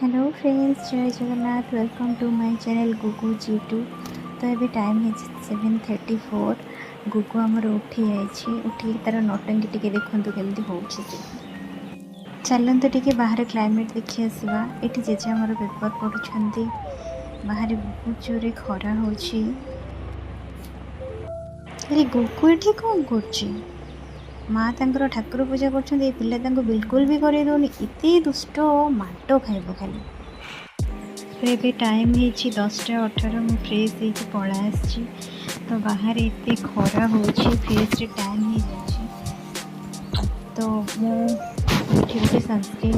Hello friends, Jai Jagannath. Welcome to my channel गुगु G2। तो ये टाइम है 7:34। गुगु आमर उठी जाइए। उठी तार नटंगी टी देखते केमती हो चलते टे बाहर क्लाइमेट देखी आसवा। ये जेजे आमर पेपर पढ़ुं। बाहर बहुत जोरे खरा हो गुगु ये कौन कर माँ तांकर ठाकुर पूजा कर पिला बिल्कुल भी कर दौनी। इतनी दुष्ट माड खाइब खाली। फिर टाइम है 10:18। मु फ्रेश हो पड़ा आसी। तो बाहर एत खरा हो फेस रे टाइम हो जाए। तो मुझे सनस्क्रीन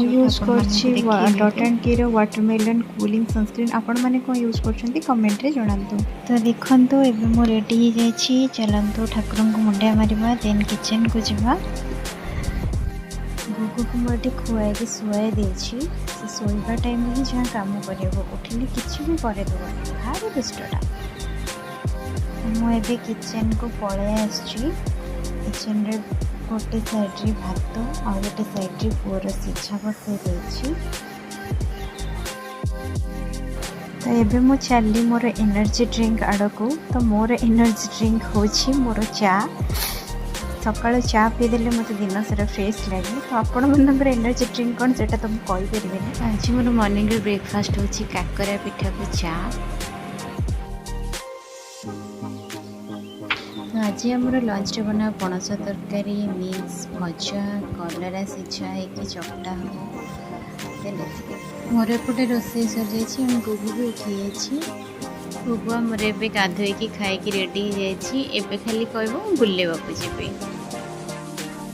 यूज कर डॉट एंड की वाटरमेलन कूलिंग सनस्क्रीन। आपण मैंने कौन यूज कर कमेंट रे जणातु। तो देखो एबे मु रेडी हो जाइए। चलतु ठाकुर को मुंडिया मारिबा, देन किचन को जावा। गुगु को मुझे खुआई शुआई देछि। से सोइबा टाइम ही जहाँ काम कर उठिले किसी भी करदेव। भारी दुष्टा। मुझे किचन को पलै आसची। किचन रे गोटे साइड रे भात और गोटे साइड रे पुअर सिझा बसई देछि। तो एबे मु चली मोर एनर्जी ड्रिंक आड़ को। तो मोर एनर्जी ड्रिंक होछि मोर चा। सकाल चा पीदेले मत दिन सारा फ्रेश लगे। तो आपण मन एनर्जी ड्रिंक कौन से तो मुझे आज मोर मॉर्निंग ब्रेकफास्ट होछि काकरा पिठा को चा। तो आज आमर लंच रे बना पणस तरकारी, मिक्स भजा, कलरा सिझा है चकटा हो। मोर एपटे रोसे सर जा। गुगु भी उठी जाइए। गुगु मोर ए गाधोई खाई रेडी हो जाए। खाली कह बुलेवाक जी।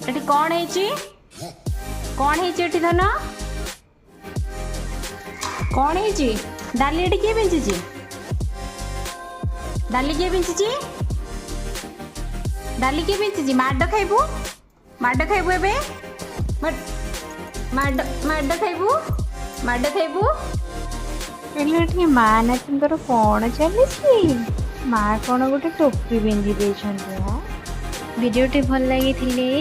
एटी कौन है कौन है धन कौन है डाली एटी किए बिंची डाली किए बिंची डाली किए बिंची माड खाइबू ए माड खाइबू टे माँ ना तुम कौन चली माँ कौन गोटे टोपी पिंधि देछंती। वीडियोटी भल लगी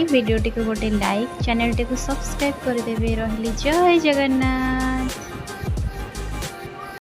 वीडियोटी को गोटे लाइक, चैनल टी को सब्सक्राइब करदेवे। रही जय जगन्नाथ।